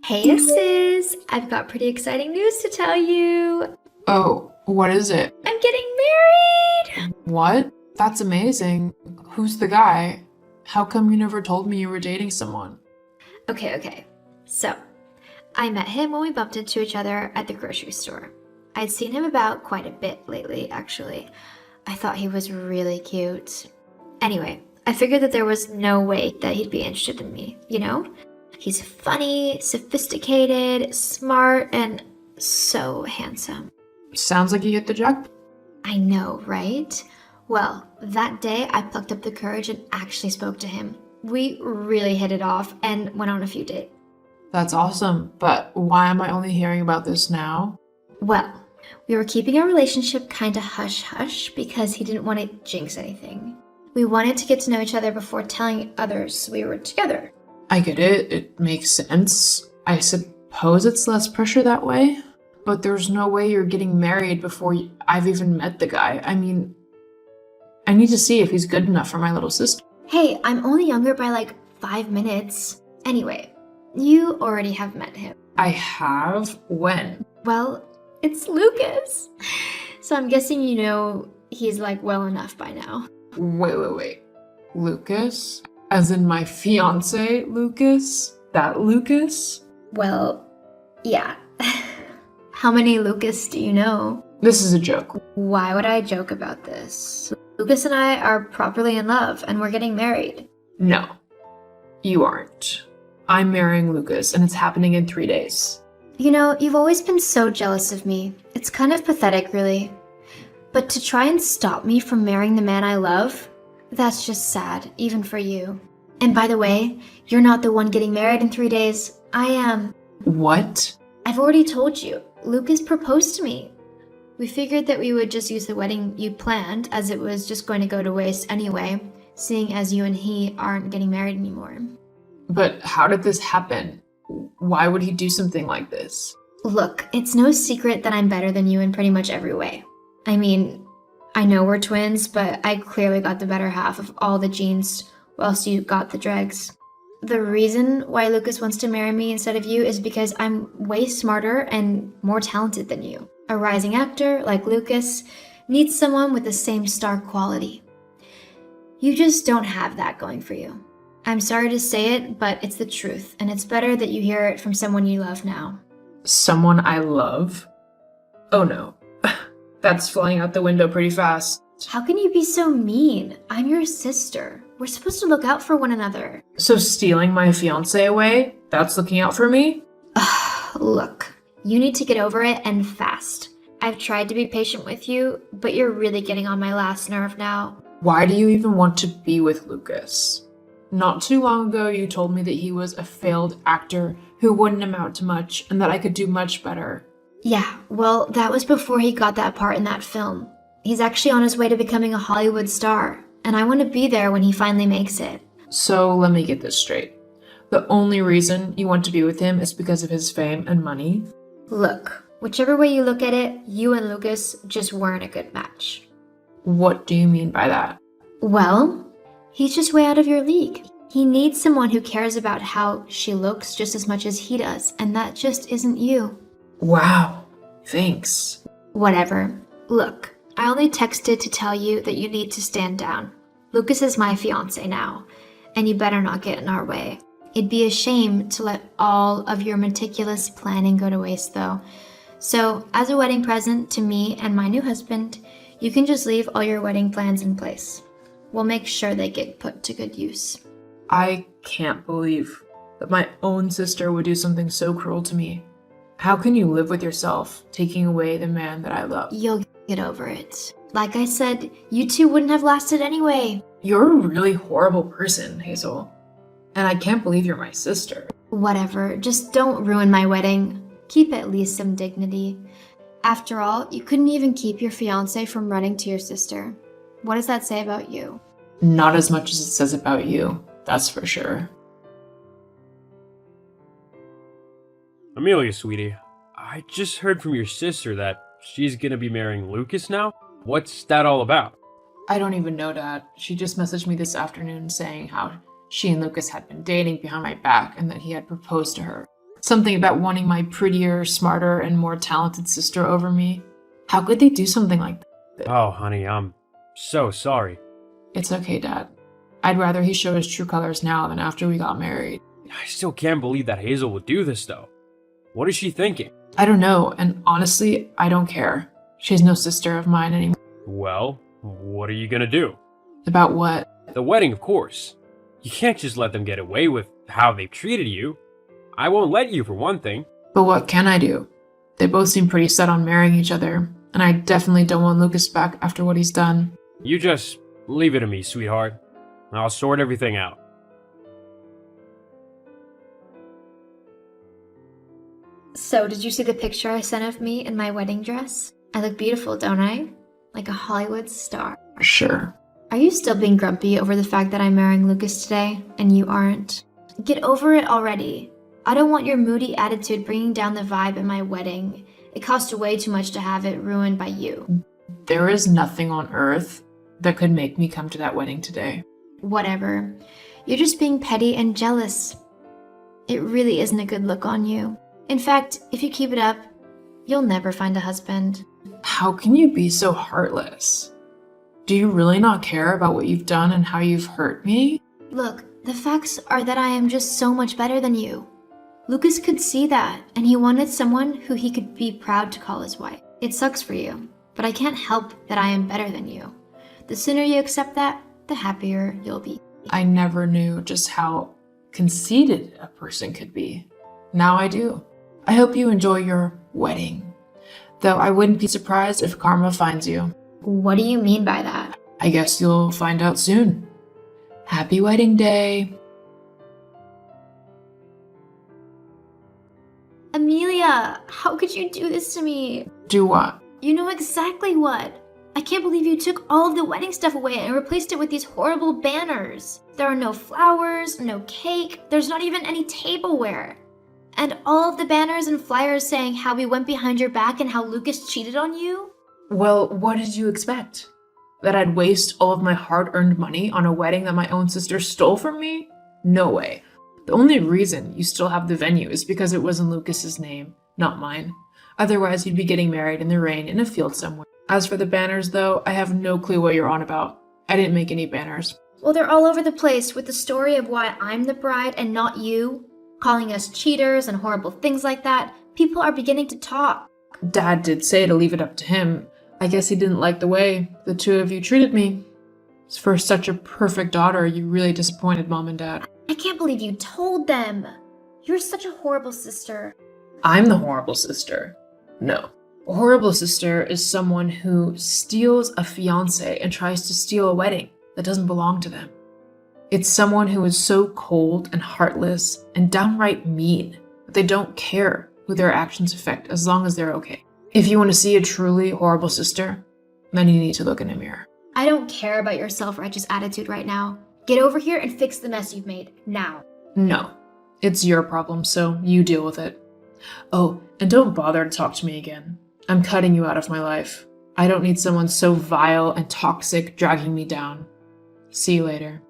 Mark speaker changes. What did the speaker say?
Speaker 1: Hey sis, I've got pretty exciting news to tell you.
Speaker 2: Oh, what is it?
Speaker 1: I'm getting married!
Speaker 2: What? That's amazing. Who's the guy? How come you never told me you were dating someone?
Speaker 1: Okay. So, I met him when we bumped into each other at the grocery store. I'd seen him about quite a bit lately, actually. I thought he was really cute. Anyway, I figured that there was no way that he'd be interested in me, you know? He's funny, sophisticated, smart, and so handsome.
Speaker 2: Sounds like you hit the jackpot.
Speaker 1: I know, right? Well, that day I plucked up the courage and actually spoke to him. We really hit it off and went on a few dates.
Speaker 2: That's awesome, but why am I only hearing about this now?
Speaker 1: Well, we were keeping our relationship kinda hush-hush because he didn't want to jinx anything. We wanted to get to know each other before telling others we were together.
Speaker 2: I get it. It makes sense. I suppose it's less pressure that way. But there's no way you're getting married before I've even met the guy. I mean, I need to see if he's good enough for my little sister.
Speaker 1: Hey, I'm only younger by like 5 minutes. Anyway, you already have met him.
Speaker 2: I have? When?
Speaker 1: Well, it's Lucas. So I'm guessing you know he's like well enough by now.
Speaker 2: Wait. Lucas? As in my fiance, Lucas? That Lucas?
Speaker 1: Well, yeah. How many Lucas do you know?
Speaker 2: This is a joke.
Speaker 1: Why would I joke about this? Lucas and I are properly in love and we're getting married.
Speaker 2: No, you aren't. I'm marrying Lucas and it's happening in 3 days.
Speaker 1: You know, you've always been so jealous of me. It's kind of pathetic, really. But to try and stop me from marrying the man I love, that's just sad, even for you. And by the way, you're not the one getting married in 3 days. I am.
Speaker 2: What?
Speaker 1: I've already told you. Lucas proposed to me. We figured that we would just use the wedding you planned, as it was just going to go to waste anyway, seeing as you and he aren't getting married anymore.
Speaker 2: But how did this happen? Why would he do something like this?
Speaker 1: Look, it's no secret that I'm better than you in pretty much every way. I mean, I know we're twins, but I clearly got the better half of all the genes, whilst you got the dregs. The reason why Lucas wants to marry me instead of you is because I'm way smarter and more talented than you. A rising actor like Lucas needs someone with the same star quality. You just don't have that going for you. I'm sorry to say it, but it's the truth, and it's better that you hear it from someone you love now.
Speaker 2: Someone I love? Oh no. That's flying out the window pretty fast.
Speaker 1: How can you be so mean? I'm your sister. We're supposed to look out for one another.
Speaker 2: So stealing my fiance away? That's looking out for me?
Speaker 1: Look, you need to get over it and fast. I've tried to be patient with you, but you're really getting on my last nerve now.
Speaker 2: Why do you even want to be with Lucas? Not too long ago, you told me that he was a failed actor who wouldn't amount to much and that I could do much better.
Speaker 1: Yeah, well, that was before he got that part in that film. He's actually on his way to becoming a Hollywood star, and I want to be there when he finally makes it.
Speaker 2: So let me get this straight. The only reason you want to be with him is because of his fame and money?
Speaker 1: Look, whichever way you look at it, you and Lucas just weren't a good match.
Speaker 2: What do you mean by that?
Speaker 1: Well, he's just way out of your league. He needs someone who cares about how she looks just as much as he does, and that just isn't you.
Speaker 2: Wow, thanks.
Speaker 1: Whatever. Look, I only texted to tell you that you need to stand down. Lucas is my fiance now, and you better not get in our way. It'd be a shame to let all of your meticulous planning go to waste, though. So, as a wedding present to me and my new husband, you can just leave all your wedding plans in place. We'll make sure they get put to good use.
Speaker 2: I can't believe that my own sister would do something so cruel to me. How can you live with yourself, taking away the man that I love?
Speaker 1: You'll get over it. Like I said, you two wouldn't have lasted anyway.
Speaker 2: You're a really horrible person, Hazel. And I can't believe you're my sister.
Speaker 1: Whatever, just don't ruin my wedding. Keep at least some dignity. After all, you couldn't even keep your fiance from running to your sister. What does that say about you?
Speaker 2: Not as much as it says about you, that's for sure.
Speaker 3: Amelia, sweetie, I just heard from your sister that she's gonna be marrying Lucas now. What's that all about?
Speaker 2: I don't even know, Dad. She just messaged me this afternoon saying how she and Lucas had been dating behind my back and that he had proposed to her. Something about wanting my prettier, smarter, and more talented sister over me. How could they do something like that?
Speaker 3: Oh, honey, I'm so sorry.
Speaker 2: It's okay, Dad. I'd rather he showed his true colors now than after we got married.
Speaker 3: I still can't believe that Hazel would do this, though. What is she thinking?
Speaker 2: I don't know, and honestly, I don't care. She's no sister of mine anymore.
Speaker 3: Well, what are you gonna do?
Speaker 2: About what?
Speaker 3: The wedding, of course. You can't just let them get away with how they've treated you. I won't let you, for one thing.
Speaker 2: But what can I do? They both seem pretty set on marrying each other, and I definitely don't want Lucas back after what he's done.
Speaker 3: You just leave it to me, sweetheart. I'll sort everything out.
Speaker 1: So, did you see the picture I sent of me in my wedding dress? I look beautiful, don't I? Like a Hollywood star.
Speaker 2: Sure.
Speaker 1: Are you still being grumpy over the fact that I'm marrying Lucas today, and you aren't? Get over it already. I don't want your moody attitude bringing down the vibe at my wedding. It cost way too much to have it ruined by you.
Speaker 2: There is nothing on earth that could make me come to that wedding today.
Speaker 1: Whatever. You're just being petty and jealous. It really isn't a good look on you. In fact, if you keep it up, you'll never find a husband.
Speaker 2: How can you be so heartless? Do you really not care about what you've done and how you've hurt me?
Speaker 1: Look, the facts are that I am just so much better than you. Lucas could see that, and he wanted someone who he could be proud to call his wife. It sucks for you, but I can't help that I am better than you. The sooner you accept that, the happier you'll be.
Speaker 2: I never knew just how conceited a person could be. Now I do. I hope you enjoy your wedding. Though I wouldn't be surprised if karma finds you.
Speaker 1: What do you mean by that?
Speaker 2: I guess you'll find out soon. Happy wedding day.
Speaker 1: Amelia, how could you do this to me?
Speaker 2: Do what?
Speaker 1: You know exactly what. I can't believe you took all of the wedding stuff away and replaced it with these horrible banners. There are no flowers, no cake, there's not even any tableware. And all of the banners and flyers saying how we went behind your back and how Lucas cheated on you?
Speaker 2: Well, what did you expect? That I'd waste all of my hard-earned money on a wedding that my own sister stole from me? No way. The only reason you still have the venue is because it was in Lucas's name, not mine. Otherwise, you'd be getting married in the rain in a field somewhere. As for the banners, though, I have no clue what you're on about. I didn't make any banners.
Speaker 1: Well, they're all over the place with the story of why I'm the bride and not you, calling us cheaters and horrible things like that. People are beginning to talk.
Speaker 2: Dad did say to leave it up to him. I guess he didn't like the way the two of you treated me. For such a perfect daughter, you really disappointed Mom and Dad.
Speaker 1: I can't believe you told them. You're such a horrible sister.
Speaker 2: I'm the horrible sister. No. A horrible sister is someone who steals a fiancé and tries to steal a wedding that doesn't belong to them. It's someone who is so cold and heartless and downright mean that they don't care who their actions affect as long as they're okay. If you want to see a truly horrible sister, then you need to look in a mirror.
Speaker 1: I don't care about your self-righteous attitude right now. Get over here and fix the mess you've made, now.
Speaker 2: No. It's your problem, so you deal with it. Oh, and don't bother to talk to me again. I'm cutting you out of my life. I don't need someone so vile and toxic dragging me down. See you later.